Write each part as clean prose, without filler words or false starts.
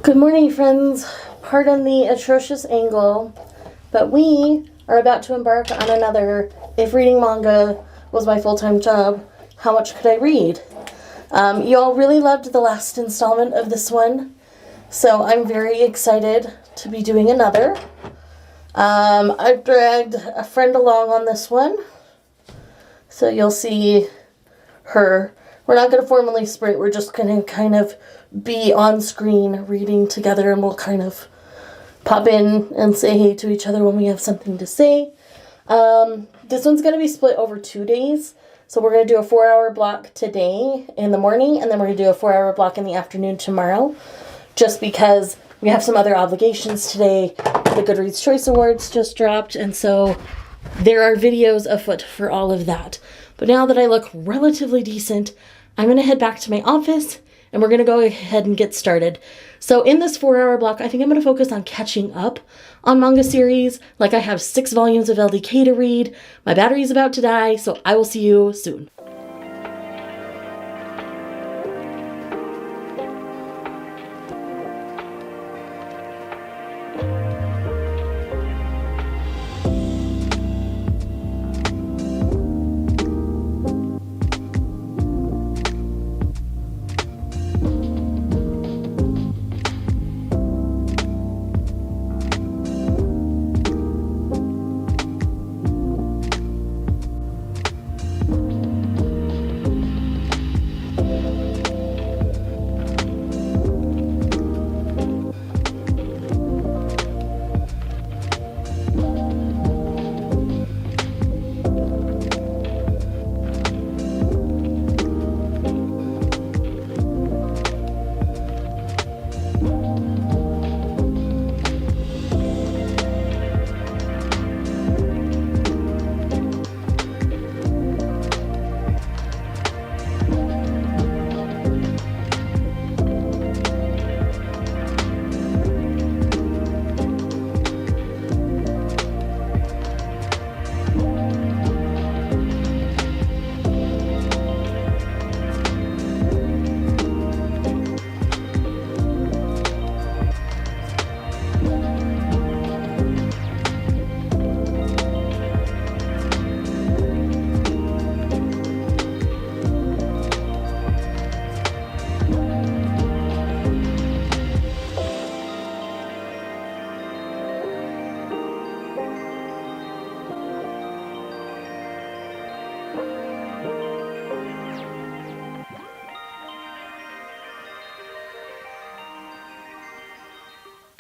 Good morning, friends. Pardon the atrocious angle, but we are about to embark on another If Reading Manga Was My Full-Time Job, How Much Could I Read? You all really loved the last installment of this one, so I'm very excited to be doing another. I've dragged a friend along on this one, so you'll see her. We're not going to formally sprint, we're just going to kind of be on screen reading together, and we'll kind of pop in and say hey to each other when we have something to say. This one's going to be split over 2 days, so we're going to do a 4-hour block today in the morning, and then we're going to do a 4-hour block in the afternoon tomorrow, just because we have some other obligations today. The Goodreads Choice Awards just dropped, and so there are videos afoot for all of that. But now that I look relatively decent, I'm going to head back to my office and we're going to go ahead and get started. So in this 4-hour block, I think I'm going to focus on catching up on manga series. Like, I have 6 volumes of LDK to read. My battery's about to die, so I will see you soon.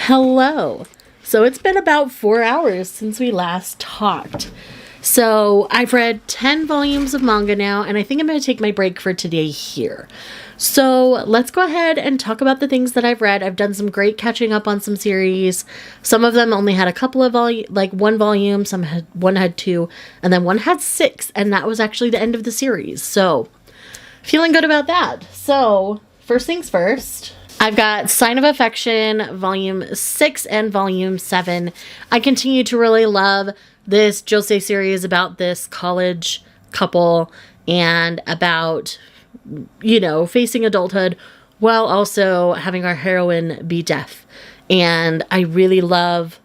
Hello. So it's been about 4 hours since we last talked. So I've read 10 volumes of manga now, and I think I'm going to take my break for today here. So let's go ahead and talk about the things that I've read. I've done some great catching up on some series. Some of them only had a couple of one volume, one had 2, and then one had 6, and that was actually the end of the series. So feeling good about that. So first things first, I've got Sign of Affection, Volume 6 and Volume 7. I continue to really love this josei series about this college couple and about, facing adulthood while also having our heroine be deaf. And I really love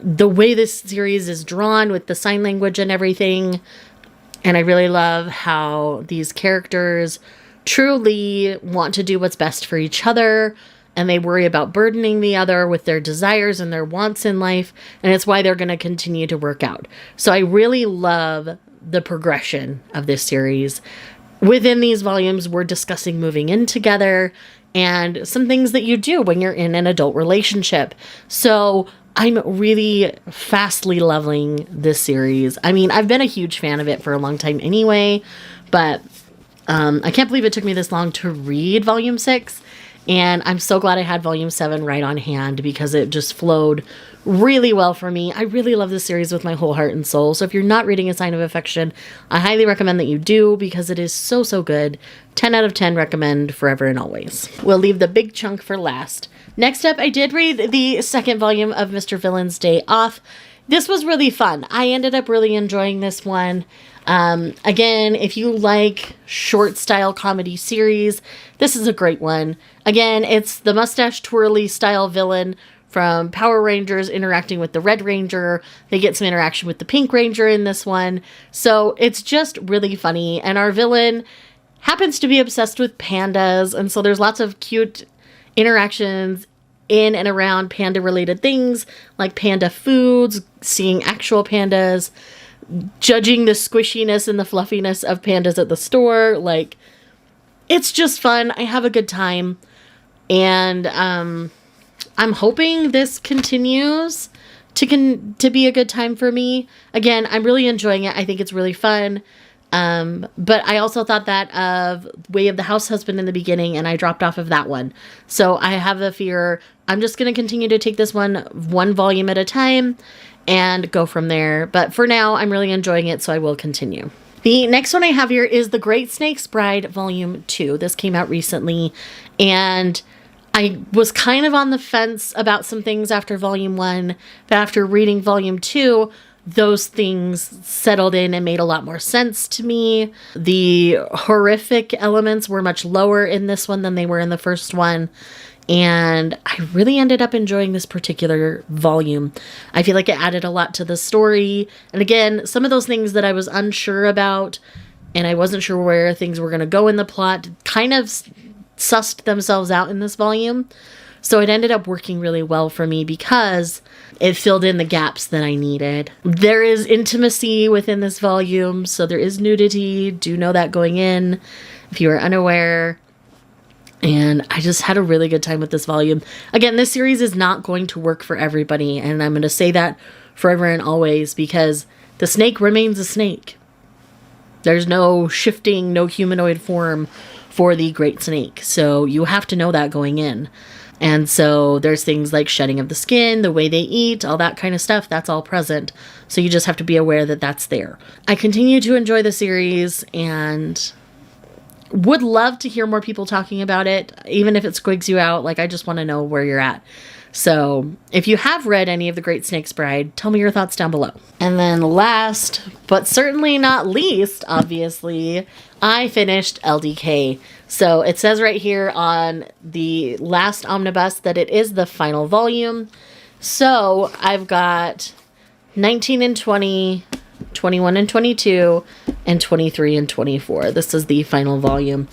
the way this series is drawn with the sign language and everything. And I really love how these characters truly want to do what's best for each other, and they worry about burdening the other with their desires and their wants in life, and it's why they're going to continue to work out. So I really love the progression of this series. Within these volumes, we're discussing moving in together and some things that you do when you're in an adult relationship. So I'm really fastly loving this series. I mean, I've been a huge fan of it for a long time anyway, but I can't believe it took me this long to read Volume 6, and I'm so glad I had Volume 7 right on hand because it just flowed really well for me. I really love this series with my whole heart and soul, so if you're not reading A Sign of Affection, I highly recommend that you do because it is so, so good. 10 out of 10 recommend forever and always. We'll leave the big chunk for last. Next up, I did read the second volume of Mr. Villain's Day Off. this was really fun. I ended up really enjoying this one. Again, if you like short style comedy series, this is a great one. Again, it's the mustache twirly style villain from Power Rangers interacting with the Red Ranger. They get some interaction with the Pink Ranger in this one. So it's just really funny. And our villain happens to be obsessed with pandas. And so there's lots of cute interactions in and around panda related things like panda foods, seeing actual pandas, judging the squishiness and the fluffiness of pandas at the store. Like, it's just fun. I have a good time. And I'm hoping this continues to be a good time for me. Again, I'm really enjoying it. I think it's really fun. But I also thought that of Way of the House Husband in the beginning, and I dropped off of that one. So I have a fear I'm just going to continue to take this one volume at a time and go from there. But for now, I'm really enjoying it, so I will continue. The next one I have here is The Great Snake's Bride Volume 2. This came out recently, and I was kind of on the fence about some things after Volume 1, but after reading Volume 2, those things settled in and made a lot more sense to me. The horrific elements were much lower in this one than they were in the first one. And I really ended up enjoying this particular volume. I feel like it added a lot to the story. And again, some of those things that I was unsure about and I wasn't sure where things were going to go in the plot kind of sussed themselves out in this volume. So it ended up working really well for me because it filled in the gaps that I needed. There is intimacy within this volume, so there is nudity. Do know that going in if you are unaware. And I just had a really good time with this volume. Again, this series is not going to work for everybody, and I'm going to say that forever and always because the snake remains a snake. There's no shifting, no humanoid form for the Great Snake, so you have to know that going in. And so there's things like shedding of the skin, the way they eat, all that kind of stuff, that's all present. So you just have to be aware that that's there. I continue to enjoy the series and would love to hear more people talking about it, even if it squigs you out. Like, I just want to know where you're at. So if you have read any of The Great Snake's Bride, tell me your thoughts down below. And then last, but certainly not least, obviously, I finished LDK. So it says right here on the last omnibus that it is the final volume. So I've got 19 and 20, 21 and 22, and 23 and 24. This is the final volume.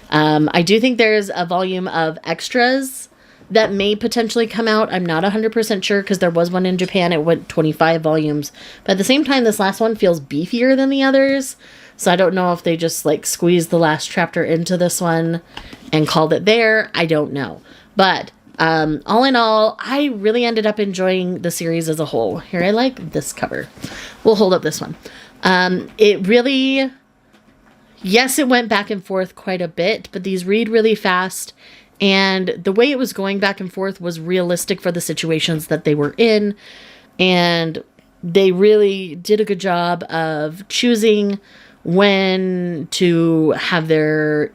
I do think there's a volume of extras that may potentially come out. I'm not 100% sure because there was one in Japan. It went 25 volumes. But at the same time, this last one feels beefier than the others. So I don't know if they just like squeezed the last chapter into this one and called it there. I don't know. But all in all, I really ended up enjoying the series as a whole. Here, I like this cover. We'll hold up this one. It really, yes, it went back and forth quite a bit, but these read really fast. And the way it was going back and forth was realistic for the situations that they were in. And they really did a good job of choosing when to have their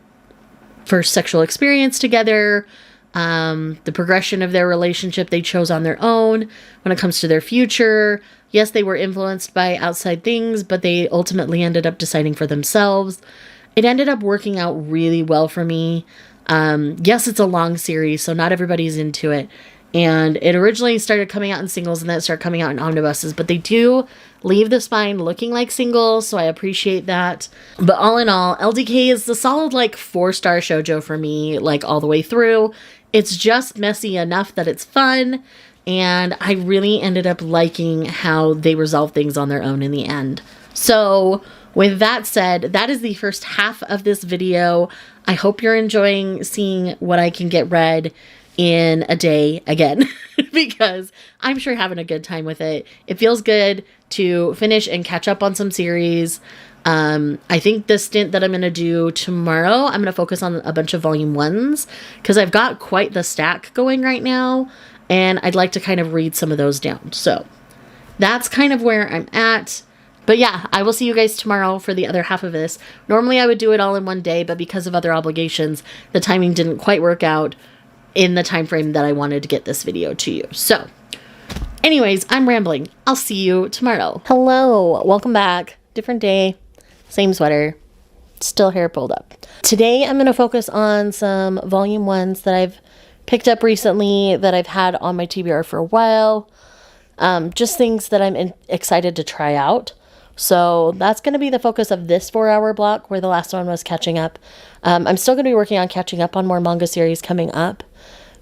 first sexual experience together, the progression of their relationship they chose on their own when it comes to their future. Yes, they were influenced by outside things, but they ultimately ended up deciding for themselves. It ended up working out really well for me. Yes, it's a long series, so not everybody's into it. And it originally started coming out in singles and then it started coming out in omnibuses, but they do leave the spine looking like singles, so I appreciate that. But all in all, LDK is the solid like 4-star shoujo for me, like all the way through. It's just messy enough that it's fun, and I really ended up liking how they resolve things on their own in the end. So with that said, that is the first half of this video. I hope you're enjoying seeing what I can get read in a day again, because I'm sure having a good time with it. It feels good to finish and catch up on some series. I think the stint that I'm going to do tomorrow, I'm going to focus on a bunch of volume 1s because I've got quite the stack going right now, and I'd like to kind of read some of those down. So that's kind of where I'm at. But yeah, I will see you guys tomorrow for the other half of this. Normally I would do it all in one day, but because of other obligations, the timing didn't quite work out in the time frame that I wanted to get this video to you. So Anyways, I'm rambling. I'll see you tomorrow. Hello, welcome back. Different day, same sweater, still hair pulled up. Today I'm going to focus on some volume ones that I've picked up recently that I've had on my TBR for a while. Just things that I'm excited to try out. So that's going to be the focus of this 4-hour block, where the last one was catching up. I'm still going to be working on catching up on more manga series coming up.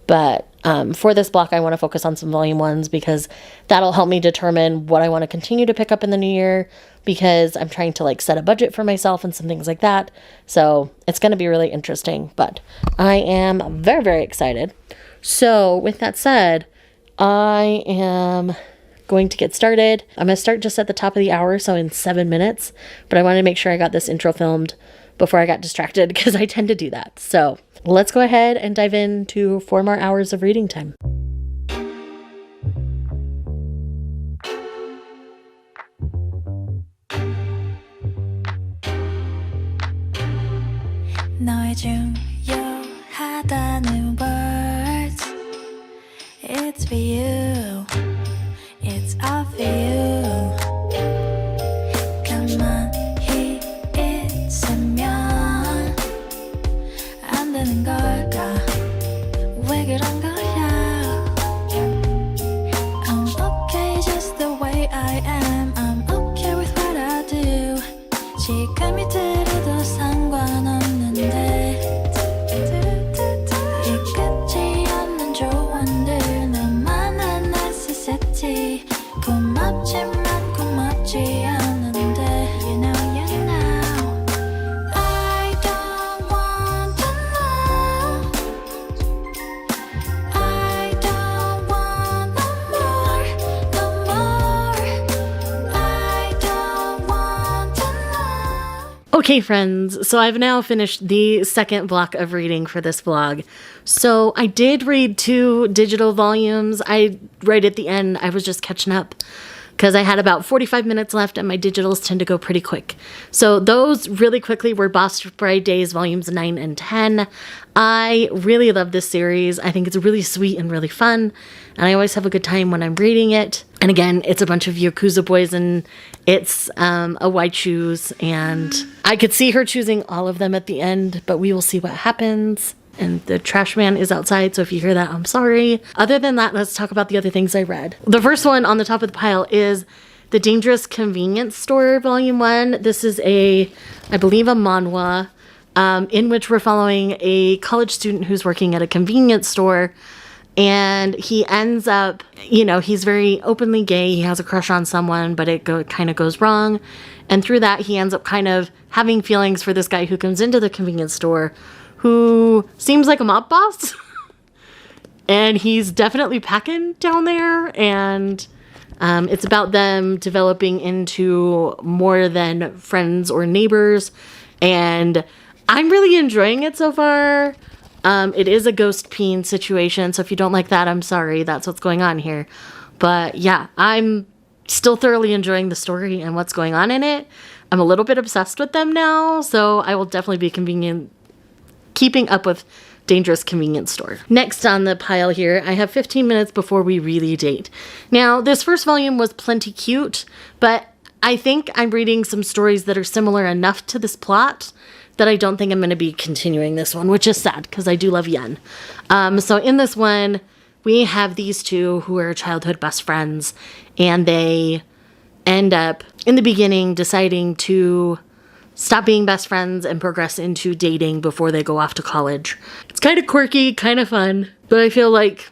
But for this block, I want to focus on some volume ones because that'll help me determine what I want to continue to pick up in the new year, because I'm trying to like set a budget for myself and some things like that. So it's going to be really interesting, but I am very, very excited. So with that said, I am going to get started. I'm going to start just at the top of the hour, so in 7 minutes, but I wanted to make sure I got this intro filmed before I got distracted because I tend to do that. So let's go ahead and dive into 4 more hours of reading time. 너의 중요하다는 words. It's for you. It's all for you. 가만히 있으면 안 되는 걸까? 왜 그런 거야? I'm okay just the way I am. I'm okay with what I do. 지금이 들어도 상관없는데 이 끝이 없는 조언들 너만한 necessity. 고맙지만 고맙지 않은데 You know I don't want to know. I don't want no more, no more. I don't want to know. Okay, friends, so I've now finished the second block of reading for this vlog. So I did read 2 digital volumes. Right at the end, I was just catching up because I had about 45 minutes left and my digitals tend to go pretty quick. So those really quickly were Boss Bride Days volumes 9 and 10. I really love this series. I think it's really sweet and really fun, and I always have a good time when I'm reading it. And again, it's a bunch of Yakuza boys, and it's a white shoes, and I could see her choosing all of them at the end, but we will see what happens. And the trash man is outside, so if you hear that, I'm sorry. Other than that, let's talk about the other things I read. The first one on the top of the pile is The Dangerous Convenience Store Volume 1. This is I believe a manhwa, in which we're following a college student who's working at a convenience store, and he ends up, he's very openly gay. He has a crush on someone, but it kind of goes wrong. And through that, he ends up kind of having feelings for this guy who comes into the convenience store, who seems like a mob boss. And he's definitely packing down there. And it's about them developing into more than friends or neighbors. And I'm really enjoying it so far. It is a ghost peen situation, so if you don't like that, I'm sorry. That's what's going on here. But yeah, I'm still thoroughly enjoying the story and what's going on in it. I'm a little bit obsessed with them now, so I will definitely be keeping up with Dangerous Convenience Store. Next on the pile here, I have 15 minutes before we really date. Now, this first volume was plenty cute, but I think I'm reading some stories that are similar enough to this plot that I don't think I'm going to be continuing this one, which is sad because I do love Yen. So in this one, we have these two who are childhood best friends, and they end up, in the beginning, deciding to stop being best friends and progress into dating before they go off to college. It's kind of quirky, kind of fun, but I feel like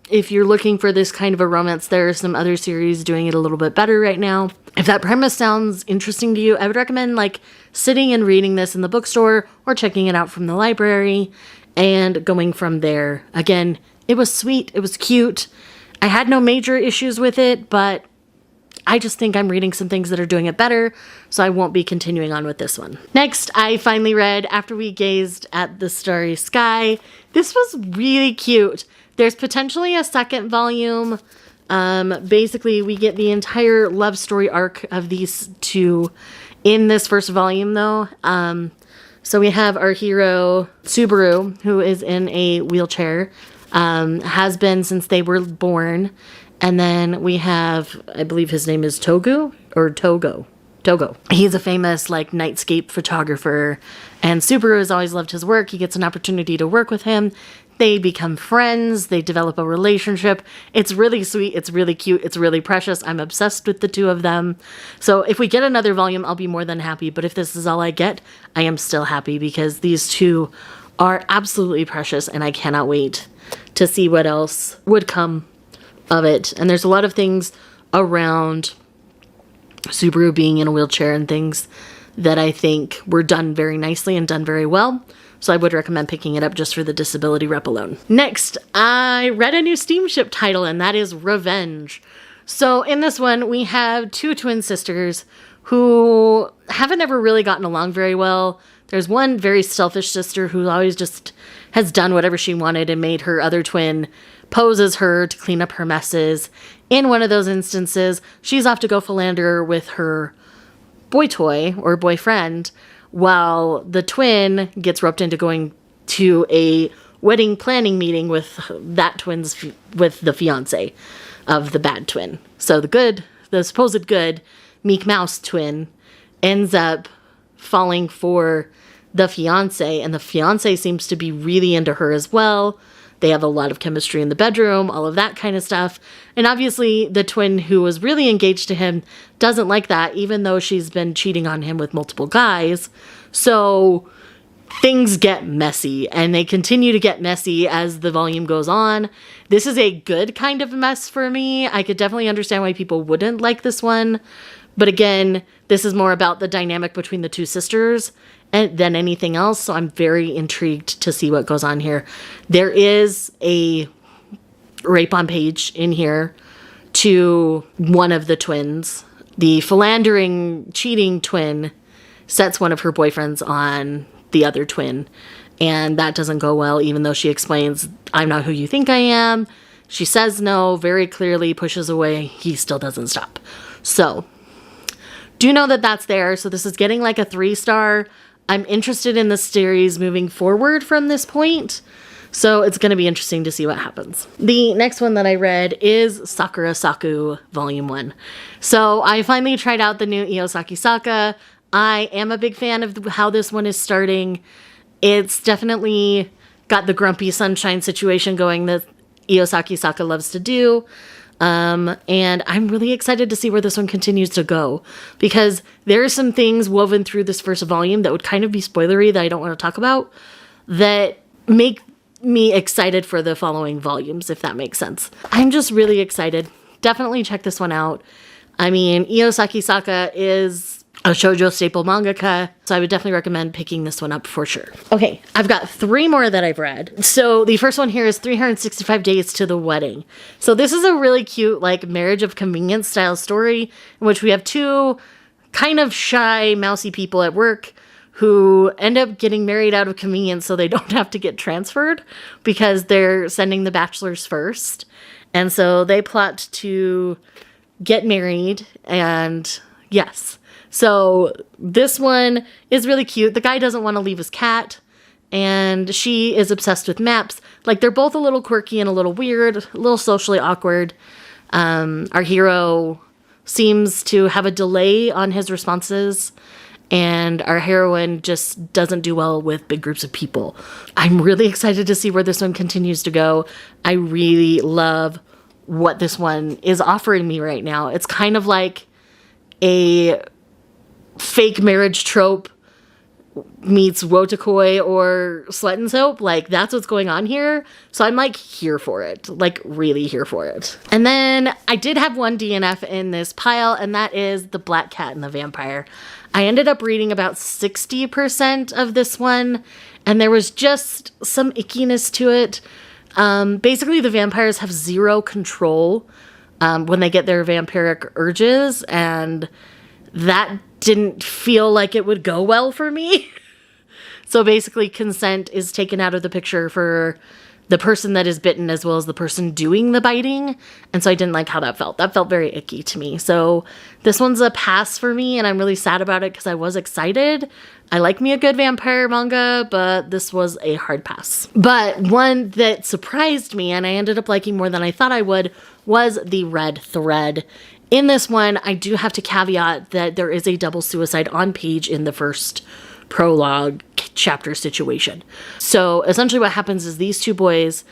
if you're looking for this kind of a romance, there are some other series doing it a little bit better right now. If that premise sounds interesting to you, I would recommend sitting and reading this in the bookstore or checking it out from the library and going from there. Again, it was sweet, it was cute. I had no major issues with it, but I just think I'm reading some things that are doing it better, so I won't be continuing on with this one. Next, I finally read After We Gazed at the Starry Sky. This was really cute. There's potentially a second volume. Basically, we get the entire love story arc of these two in this first volume, though. So we have our hero, Subaru, who is in a wheelchair, has been since they were born, And then we have, I believe his name is Togo or Togo. Togo. He's a famous like nightscape photographer, and Subaru has always loved his work. He gets an opportunity to work with him. They become friends. They develop a relationship. It's really sweet. It's really cute. It's really precious. I'm obsessed with the two of them. So if we get another volume, I'll be more than happy. But if this is all I get, I am still happy because these two are absolutely precious, and I cannot wait to see what else would come of it. And there's a lot of things around Subaru being in a wheelchair and things that I think were done very nicely and done very well. So I would recommend picking it up just for the disability rep alone. Next, I read a new steamship title, and that is Revenge. So in this one, we have two twin sisters who haven't ever really gotten along very well. There's one very selfish sister who always just has done whatever she wanted and made her other twin pose as her to clean up her messes. In one of those instances, she's off to go philander with her boy toy or boyfriend, while the twin gets roped into going to a wedding planning meeting with with the fiance of the bad twin. So the supposed good Meek Mouse twin ends up falling for the fiance, and the fiance seems to be really into her as well. They have a lot of chemistry in the bedroom, all of that kind of stuff. And obviously the twin who was really engaged to him doesn't like that, even though she's been cheating on him with multiple guys. So things get messy, and they continue to get messy as the volume goes on. This is a good kind of mess for me. I could definitely understand why people wouldn't like this one. But again, this is more about the dynamic between the two sisters than anything else. So I'm very intrigued to see what goes on here. There is a rape on page in here to one of the twins. The philandering, cheating twin sets one of her boyfriends on the other twin, and that doesn't go well, even though she explains, I'm not who you think I am. She says no very clearly, pushes away. He still doesn't stop. So do know that that's there. So this is getting like a 3-star. I'm interested in the series moving forward from this point. So it's going to be interesting to see what happens. The next one that I read is Sakura Saku Volume 1. So I finally tried out the new Iosaki Saka. I am a big fan of how this one is starting. It's definitely got the grumpy sunshine situation going that Iosaki Saka loves to do. And I'm really excited to see where this one continues to go, because there are some things woven through this first volume that would kind of be spoilery that I don't want to talk about that make me excited for the following volumes, if that makes sense. I'm just really excited. Definitely check this one out. I mean, Iosaki Saka is a shoujo staple mangaka, so I would definitely recommend picking this one up for sure. Okay, I've got 3 more that I've read. So the first one here is 365 Days to the Wedding. So this is a really cute, like, marriage of convenience style story in which we have 2 kind of shy, mousy people at work who end up getting married out of convenience so they don't have to get transferred because they're sending the bachelors first. And so they plot to get married, and yes. So this one is really cute. The guy doesn't want to leave his cat, and she is obsessed with maps. Like, they're both a little quirky and a little weird, a little socially awkward. Our hero seems to have a delay on his responses, and our heroine just doesn't do well with big groups of people. I'm really excited to see where this one continues to go. I really love what this one is offering me right now. It's kind of like a fake marriage trope meets wotakoi or slut and soap. Like, that's what's going on here. So I'm like here for it, like really here for it. And then I did have one DNF in this pile, and that is The Black Cat and the Vampire. I ended up reading about 60% of this one, and there was just some ickiness to it. Basically, the vampires have 0 control when they get their vampiric urges, and that didn't feel like it would go well for me. So basically, consent is taken out of the picture for the person that is bitten as well as the person doing the biting. And so I didn't like how that felt. That felt very icky to me. So this one's a pass for me, and I'm really sad about it because I was excited. I like me a good vampire manga, but this was a hard pass. But one that surprised me and I ended up liking more than I thought I would was the red thread. In this one, I do have to caveat that there is a double suicide on page in the first prologue chapter situation. So essentially what happens is these two boys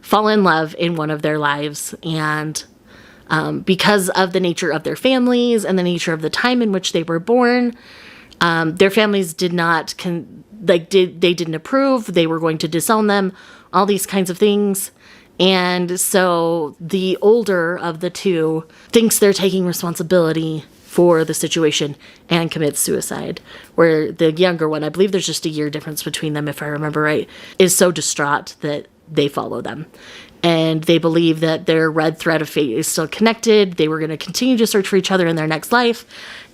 fall in love in one of their lives, and because of the nature of their families and the nature of the time in which they were born, their families did not they didn't approve. They were going to disown them, all these kinds of things. And so the older of the two thinks they're taking responsibility for the situation and commits suicide. Where the younger one, I believe there's just a year difference between them if I remember right, is so distraught that they follow them. And they believe that their red thread of fate is still connected. They were going to continue to search for each other in their next life.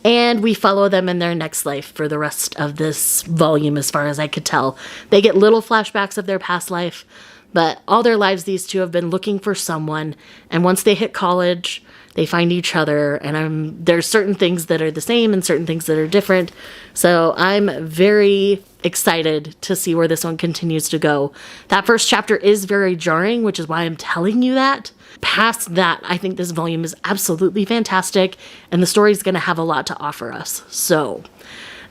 And we follow them in their next life for the rest of this volume, as far as I could tell. They get little flashbacks of their past life, but all their lives, these two have been looking for someone. And once they hit college, they find each other. And there's certain things that are the same and certain things that are different. So I'm very excited to see where this one continues to go. That first chapter is very jarring, which is why I'm telling you that. Past that, I think this volume is absolutely fantastic, and the story is going to have a lot to offer us. So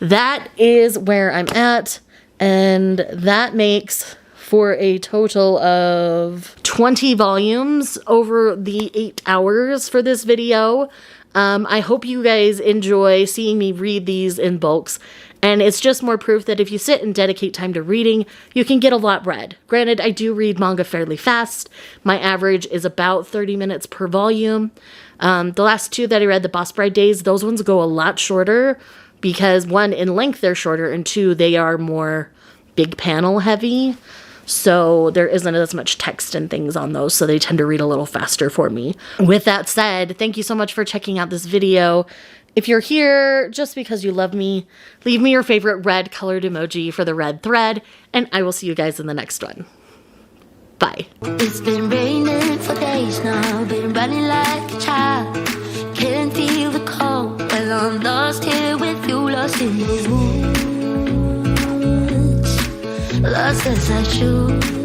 that is where I'm at, and that makes for a total of 20 volumes over the 8 hours for this video. I hope you guys enjoy seeing me read these in bulks. And it's just more proof that if you sit and dedicate time to reading, you can get a lot read. Granted, I do read manga fairly fast. My average is about 30 minutes per volume. The last two that I read, the Boss Bride Days, those ones go a lot shorter because one, in length they're shorter, and two, they are more big panel heavy. So there isn't as much text and things on those, so they tend to read a little faster for me. With that said, thank you so much for checking out this video. If you're here just because you love me, leave me your favorite red colored emoji for the red thread, and I will see you guys in the next one. Bye. It's been raining for days now, been running like a child. Can't feel the cold, well I'm lost here with you, lost in the woods. Lost as I should.